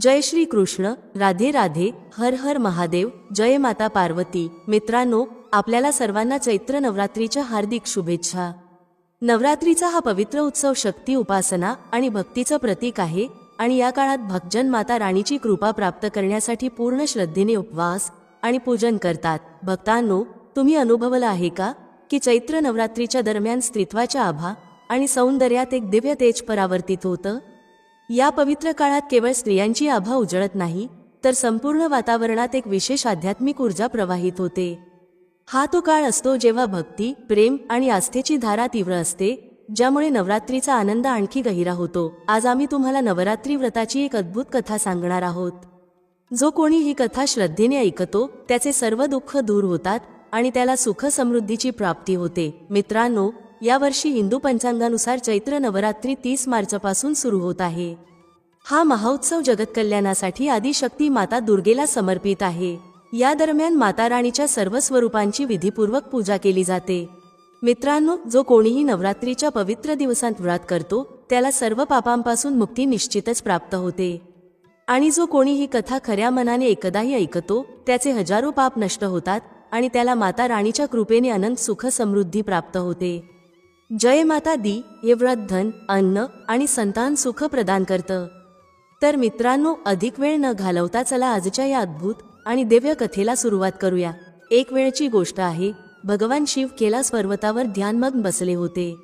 जय श्री कृष्ण, राधे राधे, हर हर महादेव, जय माता पार्वती। मित्रांनो, आपल्याला सर्वांना चैत्र नवरात्रीच्या हार्दिक शुभेच्छा। नवरात्रीचा हा पवित्र उत्सव शक्ती उपासना आणि भक्तीचं प्रतीक आहे आणि या काळात भक्तजन माता राणीची कृपा प्राप्त करण्यासाठी पूर्ण श्रद्धेने उपवास आणि पूजन करतात। भक्तांनो, तुम्ही अनुभवलं आहे का की चैत्र नवरात्रीच्या दरम्यान स्त्रीत्वाच्या आभा आणि सौंदर्यात एक दिव्य तेज परावर्तित होतं? या पवित्र काळात केवळ स्त्रियांची आभा उजळत नाही, तर संपूर्ण वातावरणात एक विशेष आध्यात्मिक ऊर्जा प्रवाहित होते। हा तो काळ असतो जेव्हा भक्ती, प्रेम आणि आस्थेची धारा तीव्र असते, ज्यामुळे नवरात्रीचा आनंद आणखी गहिरा होतो। आज आम्ही तुम्हाला नवरात्री व्रताची एक अद्भुत कथा सांगणार आहोत। जो कोणी ही कथा श्रद्धेने ऐकतो, त्याचे सर्व दुःख दूर होतात आणि त्याला सुख समृद्धीची प्राप्ती होते। मित्रांनो, यावर्षी हिंदू पंचांगानुसार चैत्र नवरात्री 30 मार्चपासून सुरू होत आहे। हा महोत्सव जगत कल्याणासाठी आदिशक्ती माता दुर्गेला समर्पित आहे। या दरम्यान माता राणीच्या सर्व स्वरूपांची विधीपूर्वक पूजा केली जाते। मित्रांनो, जो कोणीही नवरात्रीच्या पवित्र दिवसांत व्रत करतो, त्याला सर्व पापांपासून मुक्ती निश्चितच प्राप्त होते। आणि जो कोणी ही कथा खऱ्या मनाने एकदाही ऐकतो, त्याचे हजारो पाप नष्ट होतात आणि त्याला माता राणीच्या कृपेने अनंत सुख समृद्धी प्राप्त होते। जय माता दी हे व्रत धन, अन्न आणि संतान सुख प्रदान करतं। तर मित्रांनो, अधिक वेळ न घालवता चला आजच्या या अद्भुत आणि दिव्य कथेला सुरुवात करूया। एक वेळची गोष्ट आहे, भगवान शिव कैलास पर्वतावर ध्यानमग्न बसले होते।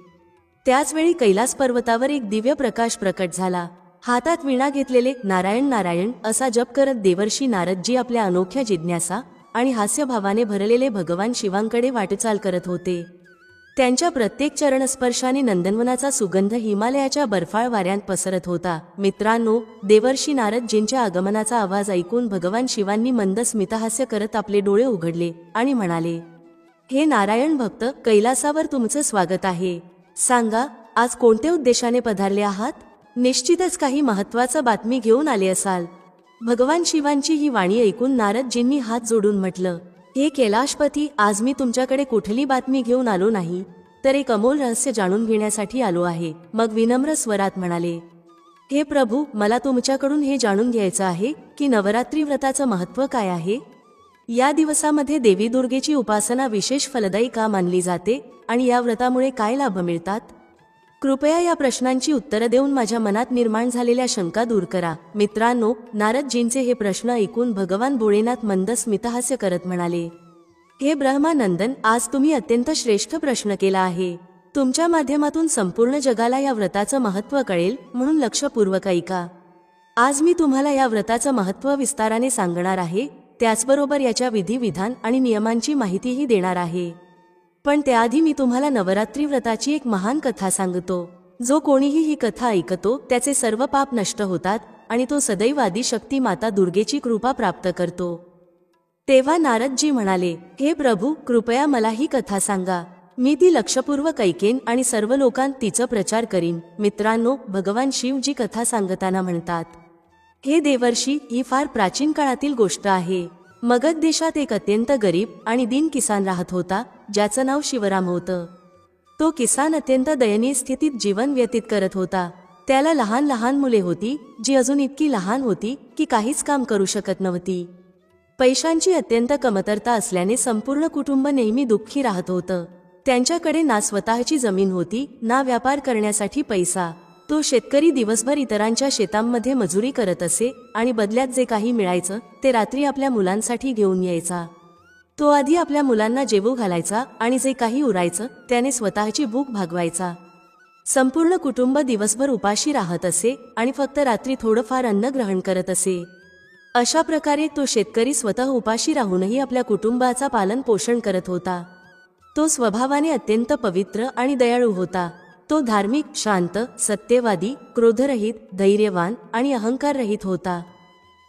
त्याच वेळी कैलास पर्वतावर एक दिव्य प्रकाश प्रकट झाला। हातात वीणा घेतलेले नारायण नारायण असा जप करत देवर्षी नारदजी आपल्या अनोख्या जिज्ञासा आणि हास्यभावाने भरलेले भगवान शिवांकडे वाटचाल करत होते। त्यांच्या प्रत्येक चरणस्पर्शाने नंदनवनाचा सुगंध हिमालयाच्या बर्फाळ वाऱ्यांत पसरत होता। मित्रांनो, देवर्षी नारदजींच्या आगमनाचा आवाज ऐकून भगवान शिवांनी मंद स्मितहास्य करत आपले डोळे उघडले आणि म्हणाले, हे नारायण भक्त, कैलासावर तुमचं स्वागत आहे। सांगा, आज कोणत्या उद्देशाने पधारले आहात? निश्चितच काही महत्त्वाचं बातमी घेऊन आले असाल। भगवान शिवांची ही वाणी ऐकून नारदजींनी हात जोडून म्हटलं, हे कैलाशपती, आज मी तुमच्याकडे कुठली बातमी घेऊन आलो नाही, तर एक अमोल रहस्य जाणून घेण्यासाठी आलो आहे। मग विनम्र स्वरात म्हणाले, हे प्रभू, मला तुमच्याकडून हे जाणून घ्यायचं आहे की नवरात्री व्रताचं महत्त्व काय आहे। या दिवसामध्ये देवी दुर्गेची उपासना विशेष फलदायी का मानली जाते आणि या व्रतामुळे काय लाभ मिळतात? कृपया या प्रश्नांची उत्तरं देऊन माझ्या मनात निर्माण झालेल्या शंका दूर करा। मित्रांनो, नारदजींचे हे प्रश्न ऐकून भगवान भोळेनाथ मंद स्मितहास्य करत म्हणाले, हे ब्रह्मानंदन, आज तुम्ही अत्यंत श्रेष्ठ प्रश्न केला आहे। तुमच्या माध्यमातून संपूर्ण जगाला या व्रताचं महत्त्व कळेल, म्हणून लक्षपूर्वक ऐका। आज मी तुम्हाला या व्रताचं महत्त्व विस्ताराने सांगणार आहे, त्याचबरोबर याच्या विधी-विधान आणि नियमांची माहितीही देणार आहे। पण त्याआधी मी तुम्हाला नवरात्री व्रताची एक महान कथा सांगतो। जो कोणीही ही कथा ऐकतो, त्याचे सर्व पाप नष्ट होतात आणि तो सदैव आदिशक्ती माता दुर्गेची कृपा प्राप्त करतो। तेव्हा नारदजी म्हणाले, हे प्रभू, कृपया मला ही कथा सांगा। मी ती लक्षपूर्वक ऐकेन आणि सर्व लोकांत तिचा प्रचार करीन। मित्रांनो, भगवान शिव जी कथा सांगताना म्हणतात, हे देवर्षी, ही फार प्राचीन काळातील गोष्ट आहे। मगध देशात एक अत्यंत गरीब आणि दीन किसान राहत होता, ज्याचं नाव शिवराम होतं। तो किसान अत्यंत दयनीय स्थितीत जीवन व्यतीत करत होता। त्याला लहान लहान मुले होती, जी अजून इतकी लहान होती की काहीच काम करू शकत नव्हती। पैशांची अत्यंत कमतरता असल्याने संपूर्ण कुटुंब नेहमी दुःखी राहत होतं। त्यांच्याकडे ना स्वतःची जमीन होती, ना व्यापार करण्यासाठी पैसा। तो शेतकरी दिवसभर इतरांच्या शेतांमध्ये मजुरी करत असे आणि बदल्यात जे काही मिळायचं ते रात्री आपल्या मुलांसाठी घेऊन यायचा। तो आधी आपल्या मुलांना जेवू घालायचा आणि जे काही उरायचं त्याने स्वतःची भूक भागवायचा। संपूर्ण कुटुंब दिवसभर उपाशी राहत असे आणि फक्त रात्री थोडंफार अन्न ग्रहण करत असे। अशा प्रकारे तो शेतकरी स्वतः उपाशी राहूनही आपल्या कुटुंबाचा पालन पोषण करत होता। तो स्वभावाने अत्यंत पवित्र आणि दयाळू होता। तो धार्मिक, शांत, सत्यवादी, क्रोधरहित, धैर्यवान आणि अहंकाररहित होता।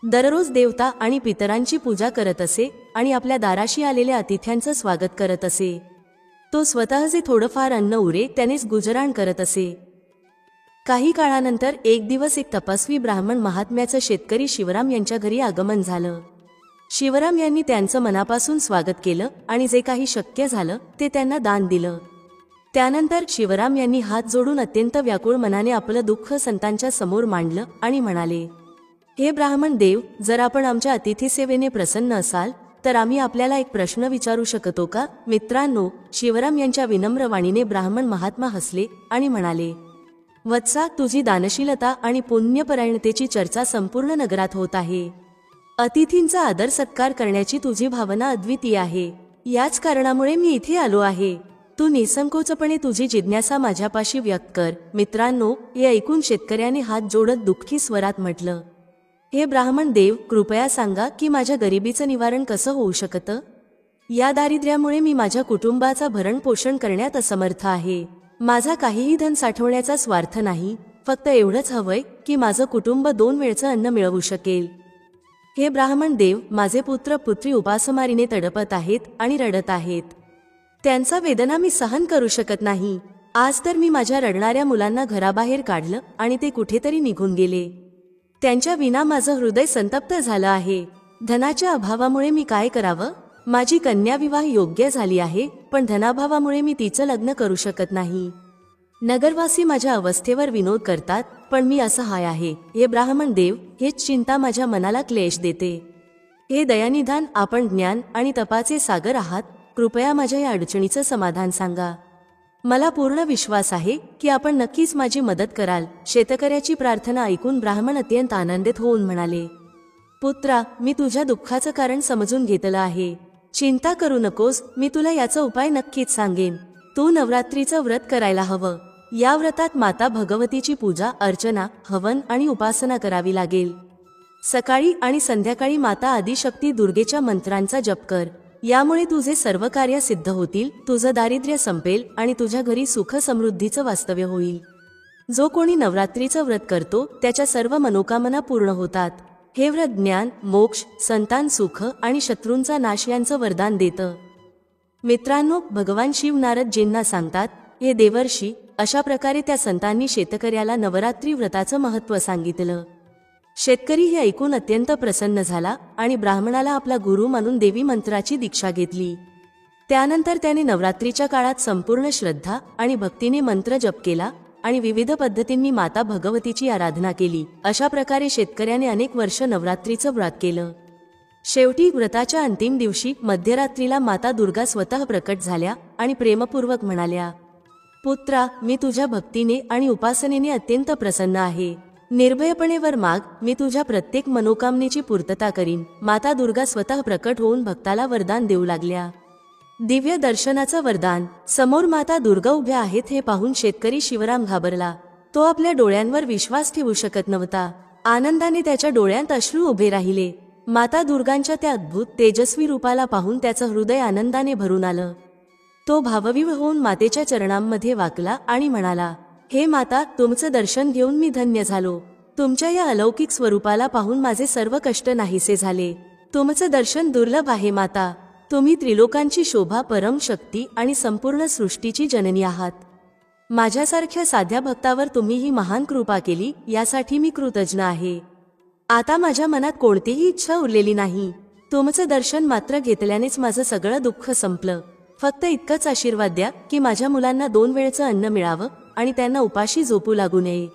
दररोज देवता आणि पितरांची पूजा करत असे आणि आपल्या दाराशी आलेल्या अतिथ्यांचं स्वागत करत असे। तो स्वतः जे थोडंफार अन्न उरे त्यानेच गुजराण करत असे। काही काळानंतर एक दिवस एक तपस्वी ब्राह्मण महात्म्याचं शेतकरी शिवराम यांच्या घरी आगमन झालं। शिवराम यांनी त्यांचं मनापासून स्वागत केलं आणि जे काही शक्य झालं ते त्यांना दान दिलं। त्यानंतर शिवराम यांनी हात जोडून अत्यंत व्याकुळ मनाने आपलं दुःख संतांच्या समोर मांडलं आणि म्हणाले, हे ब्राह्मण देव, जर आपण आमच्या अतिथी सेवेने प्रसन्न असाल तर आम्ही आपल्याला एक प्रश्न विचारू शकतो का? मित्रांनो, शिवराम यांच्या विनम्र वाणीने ब्राह्मण महात्मा हसले आणि म्हणाले, वत्सा, तुझी दानशीलता आणि पुण्यपरायणतेची चर्चा संपूर्ण नगरात होत आहे. अतिथींचा आदर सत्कार करण्याची तुझी भावना अद्वितीय आहे. याच कारणामुळे मी इथे आलो आहे. तू निसंकोचपणे तुझी जिज्ञासा माझ्यापाशी व्यक्त कर. मित्रांनो, हे ऐकून शेतकऱ्याने हात जोडत दुःखी स्वरात म्हटलं, हे ब्राह्मण देव, कृपया सांगा की माझ्या गरिबीचं निवारण कसं होऊ शकतं? या दारिद्र्यामुळे मी माझ्या कुटुंबाचा भरण पोषण करण्यात असमर्थ आहे. माझा काहीही धन साठवण्याचा स्वार्थ नाही. फक्त एवढंच हवंय की माझं कुटुंब 2 वेळचं अन्न मिळवू शकेल. हे ब्राह्मण देव, माझे पुत्र पुत्री उपासमारीने तडपत आहेत आणि रडत आहेत. त्यांचा वेदना मी सहन करू शकत नाही. आज तर मी माझ्या रडणाऱ्या मुलांना घराबाहेर काढलं आणि ते कुठेतरी निघून गेले. त्यांच्या विना माझं हृदय संतप्त झालं आहे. धनाच्या अभावामुळे मी काय करावं? माझी कन्या विवाह योग्य झाली आहे, पण धनाभावामुळे मी तिचं लग्न करू शकत नाही. नगरवासी माझ्या अवस्थेवर विनोद करतात, पण मी असहाय आहे. हे ब्राह्मण देव, हेच चिंता माझ्या मनाला क्लेश देते. हे दयानिधान, आपण ज्ञान आणि तपाचे सागर आहात. कृपया माझ्या या अडचणीचं समाधान सांगा. मला पूर्ण विश्वास आहे की आपण नक्कीच माझी मदत कराल. शेतकऱ्याची प्रार्थना ऐकून ब्राह्मण अत्यंत आनंदित होऊन म्हणाले, पुत्रा, मी तुझ्या दुःखाचं कारण समजून घेतलं आहे. चिंता करू नकोस, मी तुला याचा उपाय नक्कीच सांगेन. तू नवरात्रीचं व्रत करायला हवं. या व्रतात माता भगवतीची पूजा, अर्चना, हवन आणि उपासना करावी लागेल. सकाळी आणि संध्याकाळी माता आदिशक्ती दुर्गेच्या मंत्रांचा जप कर. यामुळे तुझे सर्व कार्य सिद्ध होतील, तुझं दारिद्र्य संपेल आणि तुझ्या घरी सुख समृद्धीचं वास्तव्य होईल. जो कोणी नवरात्रीचं व्रत करतो त्याच्या सर्व मनोकामना पूर्ण होतात. हे व्रत ज्ञान, मोक्ष, संतान सुख आणि शत्रूंचा नाश यांचं वरदान देतं. मित्रांनो, भगवान शिव नारदजींना सांगतात, हे देवर्षी, अशा प्रकारे त्या संतांनी शेतकऱ्याला नवरात्री व्रताचं महत्त्व सांगितलं. शेतकरी हे ऐकून अत्यंत प्रसन्न झाला आणि ब्राह्मणाला आपला गुरु मानून देवी मंत्राची दीक्षा घेतली. त्यानंतर त्याने नवरात्रीच्या काळात संपूर्ण श्रद्धा आणि भक्तीने मंत्र जप केला आणि विविध पद्धतींनी माता भगवतीची आराधना केली. अशा प्रकारे शेतकऱ्याने अनेक वर्ष नवरात्रीचं व्रत केलं. शेवटी व्रताच्या अंतिम दिवशी मध्यरात्रीला माता दुर्गा स्वतः प्रकट झाल्या आणि प्रेमपूर्वक म्हणाल्या, पुत्रा, मी तुझ्या भक्तीने आणि उपासनेने अत्यंत प्रसन्न आहे. निर्भयपणे वर माग, मी तुझ्या प्रत्येक मनोकामनेची पूर्तता करीन. माता दुर्गा स्वतः प्रकट होऊन भक्ताला वरदान देऊ लागल्या. दिव्य दर्शनाचं वरदान. समोर माता दुर्गा उभ्या आहेत हे पाहून शेतकरी शिवराम घाबरला. तो आपल्या डोळ्यांवर विश्वास ठेवू शकत नव्हता. आनंदाने त्याच्या डोळ्यात अश्रू उभे राहिले. माता दुर्गांच्या त्या अद्भुत तेजस्वी रूपाला पाहून त्याचं हृदय आनंदाने भरून आलं. तो भावविव्ह होऊन मातेच्या चरणांमध्ये वाकला आणि म्हणाला, हे माता, तुमचं दर्शन घेऊन मी धन्य झालो. तुमच्या या अलौकिक स्वरूपाला पाहून माझे सर्व कष्ट नाहीसे झाले. तुमचं दर्शन दुर्लभ आहे माता. तुम्ही त्रिलोकांची शोभा, परम शक्ती आणि संपूर्ण सृष्टीची जननी आहात. माझ्यासारख्या साध्या भक्तावर तुम्ही ही महान कृपा केली, यासाठी मी कृतज्ञ आहे. आता माझ्या मनात कोणतीही इच्छा उरलेली नाही. तुमचं दर्शन मात्र घेतल्यानेच माझं सगळं दुःख संपलं. फक्त इतकंच आशीर्वाद द्या की माझ्या मुलांना 2 वेळचं अन्न मिळावं आणि त्यांना उपाशी झोपू लागू नये.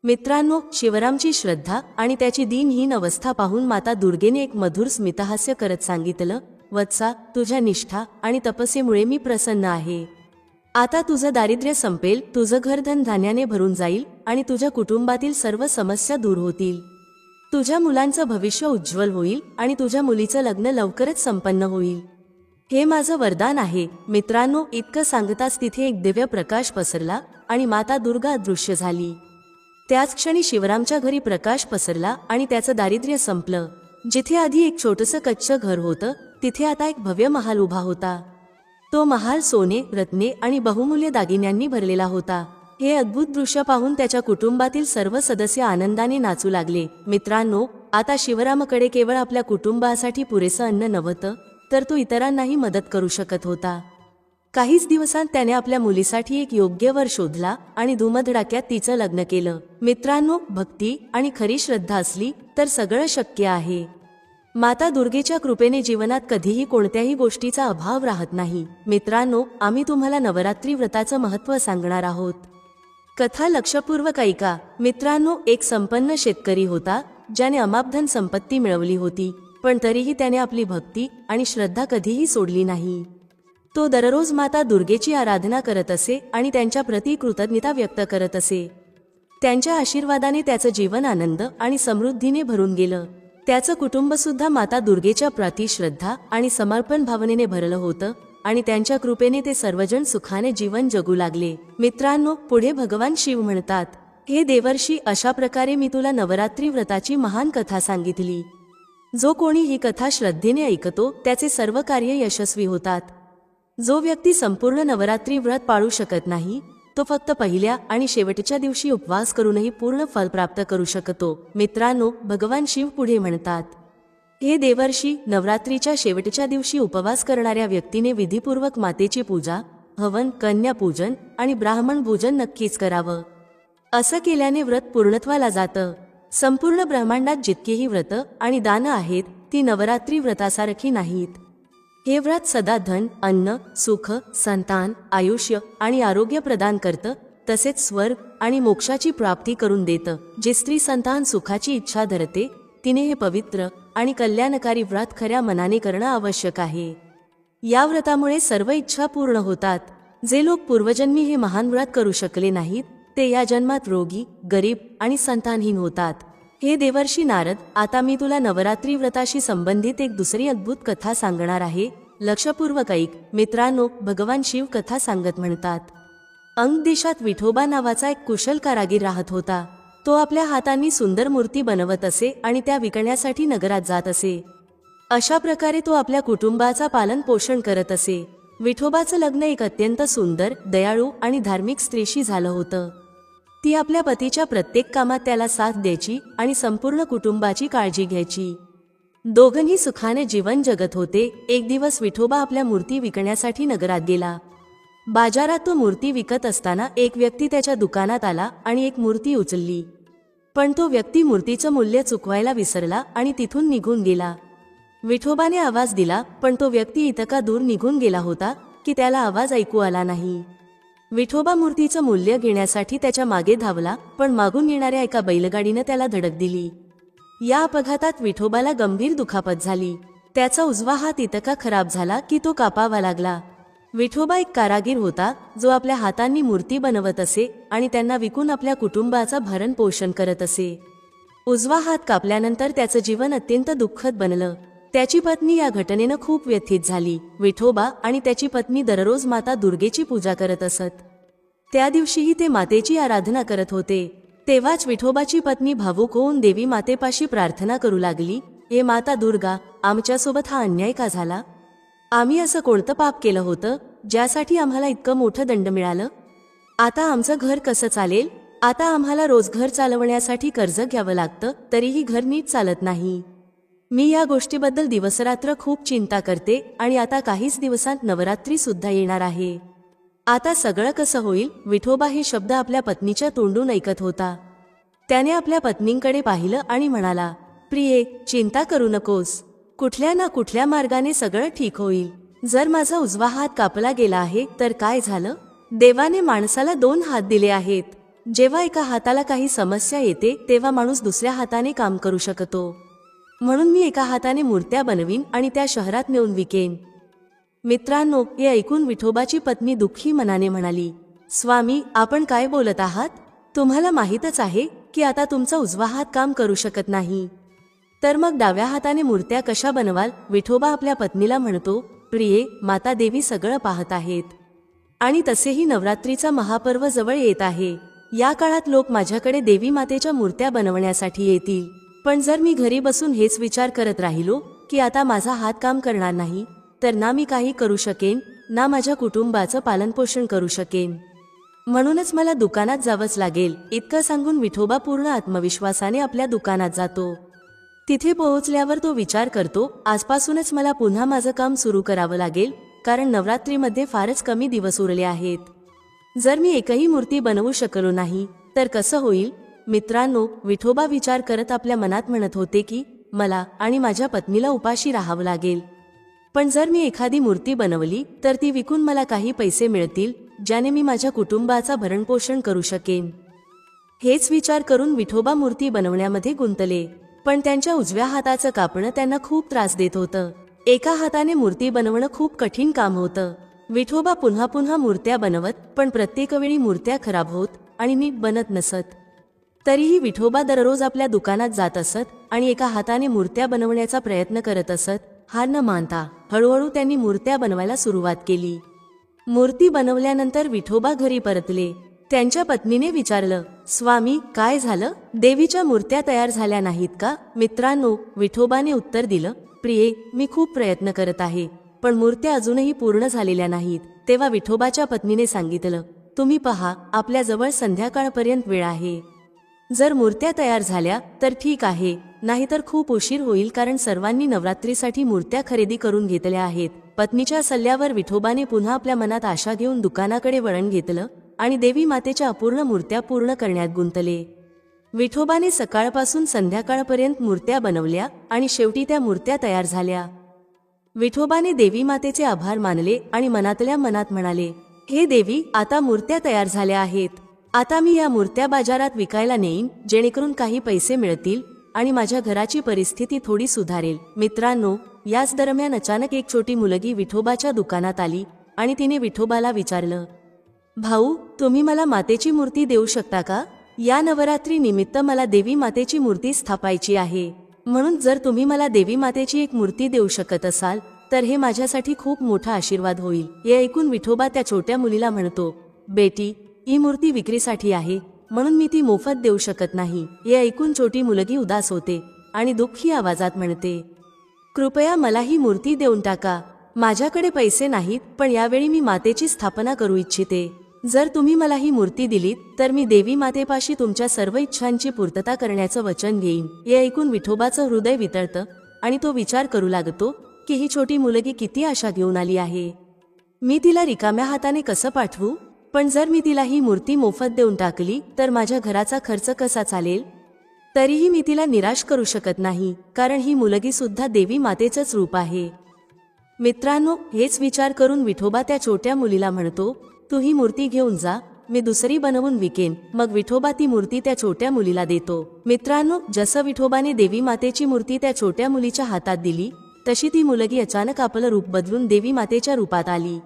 मित्रांनो, शिवरामची श्रद्धा आणि त्याची दीनहीन अवस्था पाहून माता दुर्गेने एक मधुर स्मितहास्य करत सांगितलं, वत्सा, तुझ्या निष्ठा आणि तपस्येमुळे मी प्रसन्न आहे. आता तुझं दारिद्र्य संपेल, तुझं घर धन धान्याने भरून जाईल आणि तुझ्या कुटुंबातील सर्व समस्या दूर होतील. तुझ्या मुलांचं भविष्य उज्ज्वल होईल आणि तुझ्या मुलीचं लग्न लवकरच संपन्न होईल. हे माझं वरदान आहे. मित्रांनो, इतकं सांगताच तिथे एक दिव्य प्रकाश पसरला आणि माता दुर्गा अदृश्य झाली. त्याच क्षणी शिवरामच्या घरी प्रकाश पसरला आणि त्याचं दारिद्र्य संपलं. जिथे आधी एक छोटंसं कच्चं घर होतं, तिथे आता एक भव्य महाल उभा होता. तो महाल सोने, रत्ने आणि बहुमूल्य दागिन्यांनी भरलेला होता. हे अद्भुत दृश्य पाहून त्याच्या कुटुंबातील सर्व सदस्य आनंदाने नाचू लागले. मित्रांनो, आता शिवरामकडे केवळ आपल्या कुटुंबासाठी पुरेसं अन्न नव्हतं, तर तो इतरांनाही मदत करू शकत होता. काहीच दिवसांत त्याने आपल्या मुलीसाठी एक योग्य वर शोधला आणि धुमधडाक्यात तिचं लग्न केलं. मित्रांनो, भक्ती आणि खरी श्रद्धा असली तर सगळं शक्य आहे. माता दुर्गेच्या कृपेने जीवनात कधीही कोणत्याही गोष्टीचा अभाव राहत नाही. मित्रांनो, आम्ही तुम्हाला नवरात्री व्रताचं महत्त्व सांगणार आहोत. कथा लक्षपूर्वक ऐका. मित्रांनो, एक संपन्न शेतकरी होता. ज्याने अमाप धन संपत्ती मिळवली होती, पण तरीही त्याने आपली भक्ती आणि श्रद्धा कधीही सोडली नाही. तो दररोज माता दुर्गेची आराधना करत असे आणि त्यांच्या प्रती कृतज्ञता व्यक्त करत असे. त्यांच्या आशीर्वादाने त्याचं जीवन आनंद आणि समृद्धीने भरून गेलं. त्याचं कुटुंब सुद्धा माता दुर्गेच्या प्रती श्रद्धा आणि समर्पण भावनेने भरलं होतं आणि त्यांच्या कृपेने ते सर्वजण सुखाने जीवन जगू लागले. मित्रांनो, पुढे भगवान शिव म्हणतात, हे देवर्षी, अशा प्रकारे मी तुला नवरात्री व्रताची महान कथा सांगितली. जो कोणी ही कथा श्रद्धेने ऐकतो त्याचे सर्व कार्य यशस्वी होतात. जो व्यक्ती संपूर्ण नवरात्री व्रत पाळू शकत नाही, तो फक्त पहिल्या आणि शेवटच्या दिवशी उपवास करूनही पूर्ण फल प्राप्त करू शकतो. मित्रांनो, भगवान शिव पुढे म्हणतात, हे देवर्षी, नवरात्रीच्या शेवटच्या दिवशी उपवास करणाऱ्या व्यक्तीने विधीपूर्वक मातेची पूजा, हवन, कन्यापूजन आणि ब्राह्मण भोजन नक्कीच करावं. असं केल्याने व्रत पूर्णत्वाला जातं. संपूर्ण ब्रह्मांडात जितकेही व्रत आणि दानं आहेत ती नवरात्री व्रतासारखी नाहीत. हे व्रत सदा धन, अन्न, सुख, संतान, आयुष्य आणि आरोग्य प्रदान करतं, तसेच स्वर्ग आणि मोक्षाची प्राप्ती करून देतं. जे स्त्री संतान सुखाची इच्छा धरते तिने हे पवित्र आणि कल्याणकारी व्रत खऱ्या मनाने करणं आवश्यक आहे. या व्रतामुळे सर्व इच्छा पूर्ण होतात. जे लोक पूर्वजन्मी हे महान व्रत करू शकले नाहीत ते या जन्मात रोगी, गरीब आणि संतानहीन होतात. हे देवर्षी नारद, आता मी तुला नवरात्री व्रताशी संबंधित एक दुसरी अद्भुत कथा सांगणार आहे. लक्षपूर्वक ऐक. मित्रांनो, भगवान शिव कथा सांगत म्हणतात, अंग देशात विठोबा नावाचा एक कुशल कारागीर राहत होता. तो आपल्या हातांनी सुंदर मूर्ती बनवत असे आणि त्या विकण्यासाठी नगरात जात असे. अशा प्रकारे तो आपल्या कुटुंबाचा पालन पोषण करत असे. विठोबाचं लग्न एक अत्यंत सुंदर, दयाळू आणि धार्मिक स्त्रीशी झालं होतं. ती आपल्या पतीच्या प्रत्येक कामात त्याला साथ द्यायची आणि संपूर्ण कुटुंबाची काळजी घ्यायची. दोघंही सुखाने जीवन जगत होते. एक दिवस विठोबा आपल्या मूर्ती विकण्यासाठी नगरात गेला. बाजारात तो मूर्ती विकत असताना एक व्यक्ती त्याच्या दुकानात आला आणि एक मूर्ती उचलली. पण तो व्यक्ती मूर्तीचं मूल्य चुकवायला विसरला आणि तिथून निघून गेला. विठोबाने आवाज दिला, पण तो व्यक्ती इतका दूर निघून गेला होता की त्याला आवाज ऐकू आला नाही. विठोबा मूर्तीचं मूल्य घेण्यासाठी त्याच्या मागे धावला, पण मागून येणाऱ्या एका बैलगाडीनं त्याला धडक दिली. या अपघातात विठोबाला गंभीर दुखापत झाली. त्याचा उजवा हात इतका खराब झाला की तो कापावा लागला. विठोबा एक कारागीर होता जो आपल्या हातांनी मूर्ती बनवत असे आणि त्यांना विकून आपल्या कुटुंबाचं भरण पोषण करत असे. उजवा हात कापल्यानंतर त्याचं जीवन अत्यंत दुःखद बनलं. त्याची पत्नी या घटनेनं खूप व्यथित झाली. विठोबा आणि त्याची पत्नी दररोज माता दुर्गेची पूजा करत असत. त्या दिवशीही ते मातेची आराधना करत होते. तेव्हाच विठोबाची पत्नी भावूक होऊन देवी मातेपाशी प्रार्थना करू लागली, हे माता दुर्गा, आमच्यासोबत हा अन्याय का झाला? आम्ही असं कोणतं पाप केलं होतं ज्यासाठी आम्हाला इतकं मोठं दंड मिळालं? आता आमचं घर कसं चालेल? आता आम्हाला रोज घर चालवण्यासाठी कर्ज घ्यावं लागतं, तरीही घर नीट चालत नाही. मी या गोष्टीबद्दल दिवसरात्र खूप चिंता करते आणि आता काहीच दिवसांत नवरात्री सुद्धा येणार आहे. आता सगळं कसं होईल? विठोबा हे शब्द आपल्या पत्नीच्या तोंडून ऐकत होता. त्याने आपल्या पत्नींकडे पाहिलं आणि म्हणाला, प्रिये, चिंता करू नकोस. कुठल्या ना कुठल्या मार्गाने सगळं ठीक होईल. जर माझा उजवा हात कापला गेला आहे तर काय झालं? देवाने माणसाला 2 हात दिले आहेत. जेव्हा एका हाताला काही समस्या येते तेव्हा माणूस दुसऱ्या हाताने काम करू शकतो. म्हणून मी एका हाताने मूर्त्या बनवीन आणि त्या शहरात नेऊन विकेन. मित्रांनो, हे ऐकून विठोबाची पत्नी दुःखी मनाने म्हणाली, स्वामी, आपण काय बोलत आहात? तुम्हाला माहीतच आहे की आता तुमचा उजवा हात काम करू शकत नाही. तर मग डाव्या हाताने मूर्त्या कशा बनवाल? विठोबा आपल्या पत्नीला म्हणतो, प्रिये, माता देवी सगळं पाहत आहेत आणि तसेही नवरात्रीचा महापर्व जवळ येत आहे. या काळात लोक माझ्याकडे देवी मातेच्या मूर्त्या बनवण्यासाठी येतील. पण जर मी घरी बसून हेच विचार करत राहिलो की आता माझा हात काम करणार नाही, तर ना मी काही करू शकेन, ना माझ्या कुटुंबाचं पालनपोषण करू शकेन. म्हणूनच मला दुकानात जावंच लागेल. इतकं सांगून विठोबा पूर्ण आत्मविश्वासाने आपल्या दुकानात जातो. तिथे पोहोचल्यावर तो विचार करतो, आजपासूनच मला पुन्हा माझं काम सुरू करावं लागेल, कारण नवरात्रीमध्ये फारच कमी दिवस उरले आहेत. जर मी एकही मूर्ती बनवू शकलो नाही तर कसं होईल? मित्रांनो, विठोबा विचार करत आपल्या मनात म्हणत होते की मला आणि माझ्या पत्नीला उपाशी राहावं लागेल. पण जर मी एखादी मूर्ती बनवली तर ती विकून मला काही पैसे मिळतील, ज्याने मी माझ्या कुटुंबाचा भरणपोषण करू शकेन. हेच विचार करून विठोबा मूर्ती बनवण्यामध्ये गुंतले. पण त्यांच्या उजव्या हाताचं कापणं त्यांना खूप त्रास देत होतं. एका हाताने मूर्ती बनवणं खूप कठीण काम होतं. विठोबा पुन्हा पुन्हा मूर्त्या बनवत, पण प्रत्येक वेळी मूर्त्या खराब होत आणि नीट बनत नसत. तरीही विठोबा दररोज आपल्या दुकानात जात असत आणि एका हाताने मूर्त्या बनवण्याचा प्रयत्न करत असत. हार न मानता हळूहळू त्यांनी मूर्त्या बनवायला सुरुवात केली. मूर्ती बनवल्यानंतर विठोबा घरी परतले. त्यांच्या पत्नीने विचारलं, स्वामी, काय झालं? देवीच्या मूर्त्या तयार झाल्या नाहीत का? मित्रांनो, विठोबाने उत्तर दिलं, प्रिये, मी खूप प्रयत्न करत आहे, पण मूर्त्या अजूनही पूर्ण झालेल्या नाहीत. तेव्हा विठोबाच्या पत्नीने सांगितलं, तुम्ही पहा, आपल्याजवळ संध्याकाळपर्यंत वेळ आहे. जर मूर्त्या तयार झाल्या तर ठीक आहे, नाहीतर खूप उशीर होईल, कारण सर्वांनी नवरात्रीसाठी मूर्त्या खरेदी करून घेतल्या आहेत. पत्नीच्या सल्ल्यावर विठोबाने पुन्हा आपल्या मनात आशा घेऊन दुकानाकडे वळण घेतलं आणि देवी मातेच्या अपूर्ण मूर्त्या पूर्ण करण्यात गुंतले. विठोबाने सकाळपासून संध्याकाळपर्यंत मूर्त्या बनवल्या आणि शेवटी त्या मूर्त्या तयार झाल्या. विठोबाने देवी मातेचे आभार मानले आणि मनातल्या मनात म्हणाले, हे देवी, आता मूर्त्या तयार झाल्या आहेत. आता मी या मूर्त्या बाजारात विकायला नेईन, जेणेकरून काही पैसे मिळतील आणि माझ्या घराची परिस्थिती थोडी सुधारेल. मित्रांनो, याच दरम्यान अचानक एक छोटी मुलगी विठोबाच्या दुकानात आली आणि तिने विठोबाला विचारलं, भाऊ, तुम्ही मला मातेची मूर्ती देऊ शकता का? या नवरात्री निमित्त मला देवी मातेची मूर्ती स्थापायची आहे. म्हणून जर तुम्ही मला देवी मातेची एक मूर्ती देऊ शकत असाल तर हे माझ्यासाठी खूप मोठा आशीर्वाद होईल. हे ऐकून विठोबा त्या छोट्या मुलीला म्हणतो, बेटी, ही मूर्ती विक्रीसाठी आहे, म्हणून मी ती मोफत देऊ शकत नाही. हे ऐकून छोटी मुलगी उदास होते आणि दुःखी आवाजात म्हणते, कृपया मला ही मूर्ती देऊन टाका. माझ्याकडे पैसे नाहीत, पण यावेळी मी मातेची स्थापना करू इच्छिते. जर तुम्ही मला ही मूर्ती दिलीत तर मी देवी मातेपाशी तुमच्या सर्व इच्छांची पूर्तता करण्याचं वचन घेईन. हे ऐकून विठोबाचं हृदय वितळतं आणि तो विचार करू लागतो की ही छोटी मुलगी किती आशा घेऊन आली आहे. मी तिला रिकाम्या हाताने कसं पाठवू? पण जर मी तिला ही मूर्ती मोफत देऊन टाकली तर माझ्या घराचा खर्च कसा चालेल? तरीही मी तिला निराश करू शकत नाही, कारण ही मुलगी सुद्धा देवी मातेचंच रूप आहे. मित्रांनो, हेच विचार करून विठोबा त्या छोट्या मुलीला म्हणतो, तू ही मूर्ती घेऊन जा, मी दुसरी बनवून विकेन. मग विठोबा ती मूर्ती त्या छोट्या मुलीला देतो. मित्रांनो, जसं विठोबाने देवी मातेची मूर्ती त्या छोट्या मुलीच्या हातात दिली, तशी ती मुलगी अचानक आपलं रूप बदलून देवी मातेच्या रूपात आली.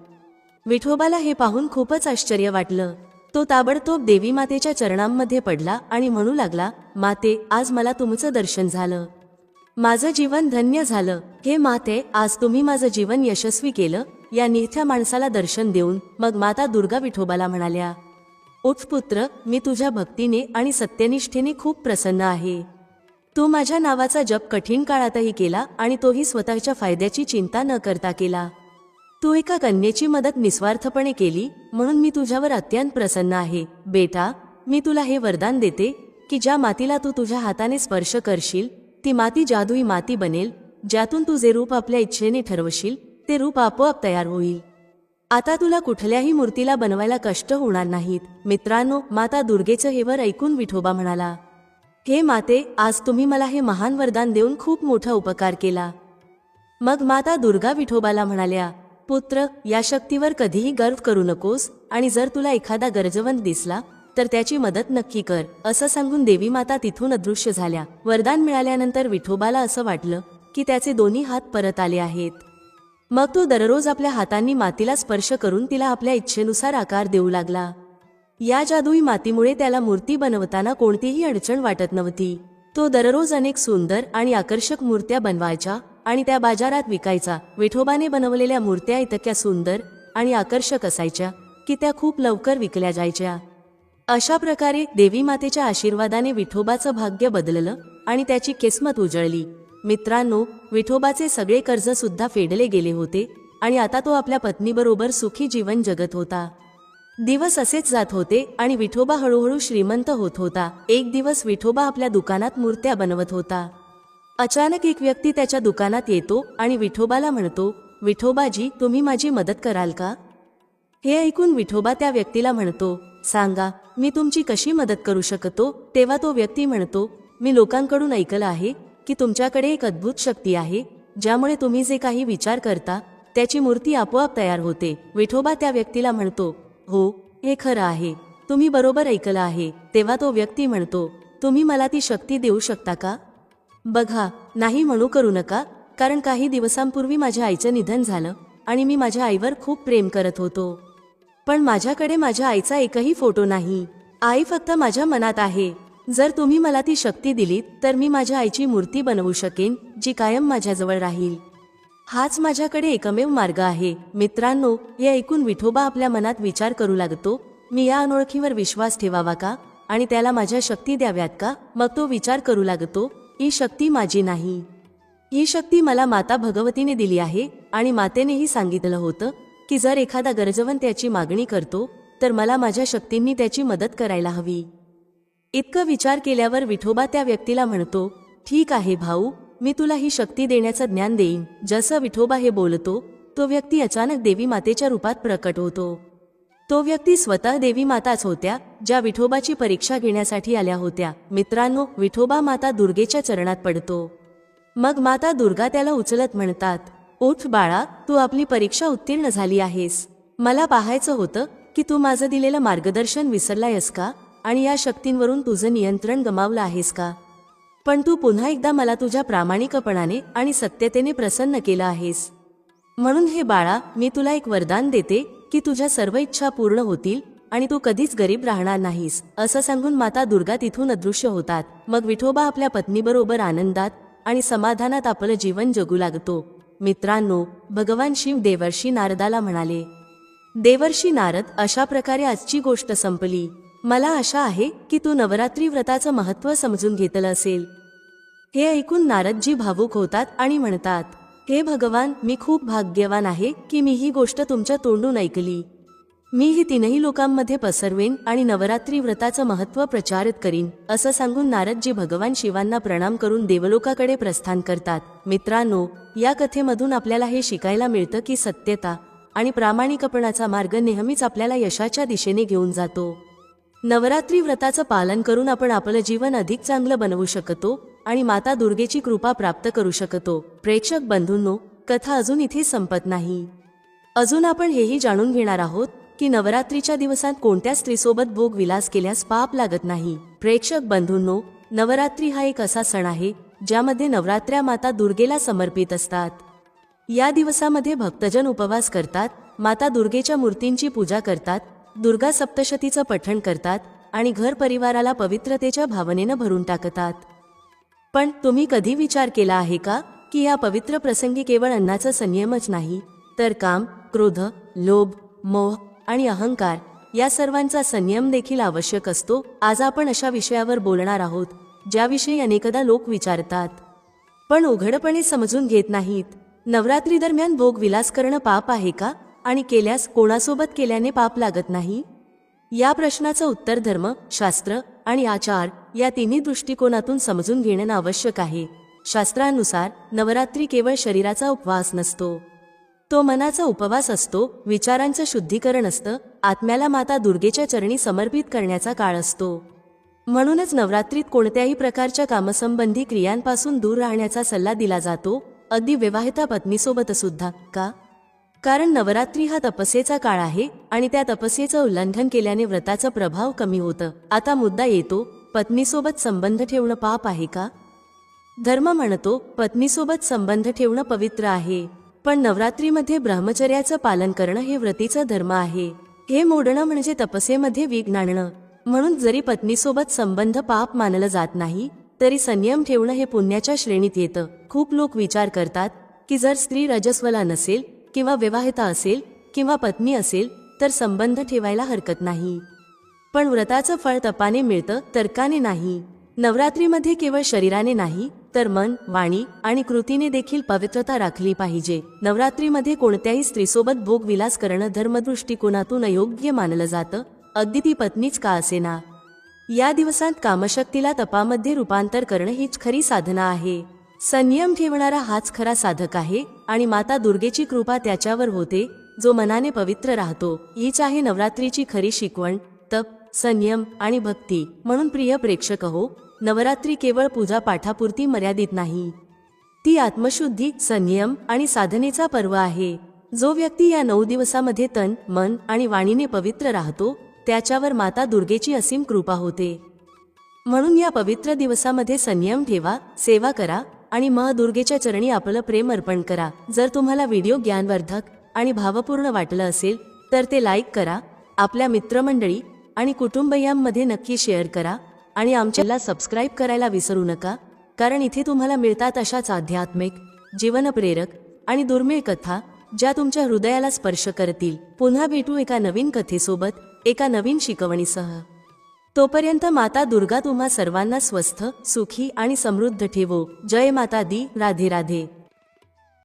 विठोबाला हे पाहून खूपच आश्चर्य वाटलं. तो ताबडतोब देवी मातेच्या चरणांमध्ये पडला आणि म्हणू लागला, माते, आज मला तुमचं दर्शन झालं. माझं जीवन धन्य झालं. हे माते, आज तुम्ही माझं जीवन यशस्वी केलं. या निळ्या माणसाला दर्शन देऊन मग माता दुर्गा विठोबाला म्हणाल्या, उठ पुत्र, मी तुझ्या भक्तीने आणि सत्यनिष्ठेने खूप प्रसन्न आहे. तू माझ्या नावाचा जप कठीण काळातही केला आणि तोही स्वतःच्या फायद्याची चिंता न करता केला. तू एका कन्येची मदत निस्वार्थपणे केली, म्हणून मी तुझ्यावर अत्यंत प्रसन्न आहे. बेटा, मी तुला हे वरदान देते की ज्या मातीला तू तुझ्या हाताने स्पर्श करशील ती माती जादुई माती बनेल. ज्यातून तू जे रूप आपल्या इच्छेने ठरवशील ते रूप आपोआप तयार होईल. आता तुला कुठल्याही मूर्तीला बनवायला कष्ट होणार नाहीत. मित्रांनो, माता दुर्गेचं हे वर ऐकून विठोबा म्हणाला, हे माते, आज तुम्ही मला हे महान वरदान देऊन खूप मोठा उपकार केला. मग माता दुर्गा विठोबाला म्हणाल्या, पुत्र, या शक्तीवर कधीही गर्व करू नकोस आणि जर तुला एखादा गरजवंत दिसला तर त्याची मदत नक्की कर. असं सांगून देवी माता तिथून अदृश्य झाल्या. वरदान मिळाल्यानंतर विठोबाला असं वाटलं की त्याचे दोन्ही हात परत आले आहेत. मग तो दररोज आपल्या हातांनी मातीला स्पर्श करून तिला आपल्या इच्छेनुसार आकार देऊ लागला. या जादुई मातीमुळे त्याला मूर्ती बनवताना कोणतीही अडचण वाटत नव्हती. तो दररोज अनेक सुंदर आणि आकर्षक मूर्त्या बनवायचा आणि त्या बाजारात विकायचा. विठोबाने बनवलेल्या मूर्त्या इतक्या सुंदर आणि आकर्षक असायच्या की त्या खूप लवकर विकल्या जायच्या. अशा प्रकारे देवी मातेच्या आशीर्वादाने विठोबाचं भाग्य बदललं आणि त्याची किस्मत उजळली. मित्रांनो, विठोबाचे सगळे कर्ज सुद्धा फेडले गेले होते आणि आता तो आपल्या पत्नीबरोबर सुखी जीवन जगत होता. दिवस असेच जात होते आणि विठोबा हळूहळू श्रीमंत होत होता. एक दिवस विठोबा आपल्या दुकानात मूर्त्या बनवत होता. अचानक एक व्यक्ती त्याच्या दुकानात येतो आणि विठोबाला म्हणतो, विठोबाजी, तुम्ही माझी मदत कराल का? हे ऐकून विठोबा त्या व्यक्तीला म्हणतो, सांगा, मी तुमची कशी मदत करू शकतो? तेव्हा तो व्यक्ती म्हणतो, मी लोकांकडून ऐकलं आहे की तुमच्याकडे एक अद्भुत शक्ती आहे, ज्यामुळे तुम्ही जे काही विचार करता त्याची मूर्ती आपोआप तयार होते. विठोबा त्या व्यक्तीला म्हणतो, हो, हे खरं आहे, तुम्ही बरोबर ऐकलं आहे. तेव्हा तो व्यक्ती म्हणतो, तुम्ही मला ती शक्ती देऊ शकता का? बघा, नाही म्हणू करू नका, कारण काही दिवसांपूर्वी माझ्या आईचं निधन झालं आणि मी माझ्या आईवर खूप प्रेम करत होतो. पण माझ्याकडे माझ्या आईचा एकही फोटो नाही. आई फक्त माझ्या मनात आहे. जर तुम्ही मला ती शक्ती दिलीत तर मी माझ्या आईची मूर्ती बनवू शकेन, जी कायम माझ्याजवळ राहील. हाच माझ्याकडे एकमेव मार्ग आहे. मित्रांनो, हे ऐकून विठोबा आपल्या मनात विचार करू लागतो, मी या अनोळखीवर विश्वास ठेवावा का आणि त्याला माझ्या शक्ती द्याव्यात का? मग तो विचार करू लागतो, ही शक्ती माझी नाही. ही शक्ती मला माता भगवतीने दिली आहे आणि मातेनेही सांगितलं होतं की जर एखादा गरजवंत त्याची मागणी करतो तर मला माझ्या शक्तींनी त्याची मदत करायला हवी. इतकं विचार केल्यावर विठोबा त्या व्यक्तीला म्हणतो, ठीक आहे भाऊ, मी तुला ही शक्ती देण्याचं ज्ञान देईन. जसं विठोबा हे बोलतो, तो व्यक्ती अचानक देवी मातेच्या रूपात प्रकट होतो. तो व्यक्ती स्वतः देवी माताच होत्या, ज्या विठोबाची परीक्षा घेण्यासाठी आल्या होत्या. मित्रांनो, विठोबा माता दुर्गेच्या चरणात पडतो. मग माता दुर्गा त्याला उचलत म्हणतात, उठ बाळा, तू आपली परीक्षा उत्तीर्ण झाली आहेस. मला पाहायचं होतं की तू माझं दिलेलं मार्गदर्शन विसरलायस का आणि या शक्तींवरून तुझं नियंत्रण गमावलं आहेस का? पण तू पुन्हा एकदा मला तुझ्या प्रामाणिकपणाने आणि सत्यतेने प्रसन्न केलं आहेस. म्हणून हे बाळा, मी तुला एक वरदान देते की तुझ्या सर्व इच्छा पूर्ण होतील आणि तू कधीच गरीब राहणार नाहीस. असं सांगून माता दुर्गा तिथून अदृश्य होतात. मग विठोबा आपल्या पत्नीबरोबर आनंदात आणि समाधानात आपलं जीवन जगू लागतो. मित्रांनो, भगवान शिव देवर्षी नारदाला म्हणाले. देवर्षी नारद, अशा प्रकारे आजची गोष्ट संपली. मला आशा आहे की तू नवरात्री व्रताचं महत्त्व समजून घेतलं असेल. हे ऐकून नारदजी भावुक होतात आणि म्हणतात, हे भगवान, मी खूप भाग्यवान आहे की मी ही गोष्ट तुमच्या तोंडून ऐकली. मी ही तीनही लोकांमध्ये पसरवेन आणि नवरात्री व्रताचं महत्त्व प्रचारित करीन. असं सांगून नारदजी भगवान शिवांना प्रणाम करून देवलोकाकडे प्रस्थान करतात. मित्रांनो, या कथेमधून आपल्याला हे शिकायला मिळतं की सत्यता आणि प्रामाणिकपणाचा मार्ग नेहमीच आपल्याला यशाच्या दिशेने घेऊन जातो. नवरात्री व्रताचं पालन करून आपण आपलं जीवन अधिक चांगलं बनवू शकतो आणि माता दुर्गेची कृपा प्राप्त करू शकतो. प्रेक्षक बंधूंनो, कथा अजून इथे संपत नाही. अजून आपण हेही जाणून घेणार आहोत की नवरात्रीच्या दिवसात कोणत्या स्त्रीसोबत भोग विलास केल्यास पाप लागत नाही. प्रेक्षक बंधूंनो, नवरात्री हा एक असा सण आहे ज्यामध्ये नवरात्र्या माता दुर्गेला समर्पित असतात. या दिवसामध्ये भक्तजन उपवास करतात, माता दुर्गेच्या मूर्तींची पूजा करतात, दुर्गा सप्तशतीचं पठण करतात आणि घर परिवाराला पवित्रतेच्या भावनेनं भरून टाकतात. पण तुम्ही कधी विचार केला आहे का की या पवित्र प्रसंगी केवळ अन्नाचा संयमच नाही, तर काम, क्रोध, लोभ, मोह आणि अहंकार या सर्वांचा संयम देखील आवश्यक असतो. आज आपण अशा विषयावर बोलणार आहोत ज्याविषयी अनेकदा लोक विचारतात पण उघडपणे समजून घेत नाहीत. नवरात्री दरम्यान भोग विलास करणं पाप आहे का आणि केल्यास कोणासोबत केल्याने पाप लागत नाही? या प्रश्नाचं उत्तर धर्म, शास्त्र आणि आचार या तिन्ही दृष्टिकोनातून समजून घेणं आवश्यक आहे. शास्त्रानुसार नवरात्री केवळ शरीराचा उपवास नसतो, तो मनाचा उपवास असतो, विचारांचं शुद्धीकरण असतं, आत्म्याला माता दुर्गेच्या चरणी समर्पित करण्याचा काळ असतो. म्हणूनच नवरात्रीत कोणत्याही प्रकारच्या कामसंबंधी क्रियांपासून दूर राहण्याचा सल्ला दिला जातो, अगदी विवाहिता पत्नीसोबत सुद्धा. का? कारण नवरात्री हा तपस्येचा काळ आहे आणि त्या तपस्येचं उल्लंघन केल्याने व्रताचा प्रभाव कमी होतं. आता मुद्दा येतो, पत्नीसोबत संबंध ठेवणं पाप आहे का? धर्म म्हणतो पत्नीसोबत संबंध ठेवणं पवित्र आहे, पण नवरात्रीमध्ये ब्रह्मचर्याचं पालन करणं हे व्रतीचं धर्म आहे. हे मोडणं म्हणजे तपस्येमध्ये विघ्न आणणं. म्हणून जरी पत्नीसोबत संबंध पाप मानलं जात नाही, तरी संयम ठेवणं हे पुण्याच्या श्रेणीत येतं. खूप लोक विचार करतात की जर स्त्री रजस्वला नसेल किंवा विवाहिता असेल किंवा पत्नी असेल तर संबंध ठेवायला हरकत नाही. पण व्रताचं फळ तपाने मिळतं, तर्काने नाही. नवरात्रीमध्ये केवळ शरीराने नाही तर मन, वाणी आणि कृतीने देखील पवित्रता राखली पाहिजे. नवरात्रीमध्ये कोणत्याही स्त्रीसोबत भोग विलास करणं धर्मदृष्टिकोनातून अयोग्य मानलं जातं, अगदी ती पत्नीच का असेना. या दिवसात कामशक्तीला तपामध्ये रूपांतर करणं हीच खरी साधना आहे. संयम ठेवणारा हाच खरा साधक आहे आणि माता दुर्गेची कृपा त्याच्यावर होते जो मनाने पवित्र राहतो. हीच आहे नवरात्रीची खरी शिकवण, तप, संयम आणि भक्ती. म्हणून प्रिय प्रेक्षक हो, नवरात्री केवळ पूजा पाठापुरती मर्यादित नाही, ती आत्मशुद्धी, संयम आणि साधनेचा पर्व आहे. जो व्यक्ती या 9 दिवसामध्ये तन, मन आणि वाणीने पवित्र राहतो त्याच्यावर माता दुर्गेची असीम कृपा होते. म्हणून या पवित्र दिवसामध्ये संयम ठेवा, सेवा करा आणि माँ दुर्गेच्या चरणी आपलं प्रेम अर्पण करा. जर तुम्हाला व्हिडिओ ज्ञानवर्धक आणि भावपूर्ण वाटलं असेल तर ते लाईक करा, आपल्या मित्रमंडळी आणि कुटुंबियांमध्ये नक्की शेअर करा आणि आमच्याला सबस्क्राईब करायला विसरू नका, कारण इथे तुम्हाला मिळतात अशाच आध्यात्मिक, जीवनप्रेरक आणि दुर्मिळ कथा ज्या तुमच्या हृदयाला स्पर्श करतील. पुन्हा भेटू एका नवीन कथेसोबत, एका नवीन शिकवणीसह. तोपर्यंत माता दुर्गा तुम्हा सर्वांना स्वस्थ, सुखी आणि समृद्ध ठेवो. जय माता दी. राधे राधे.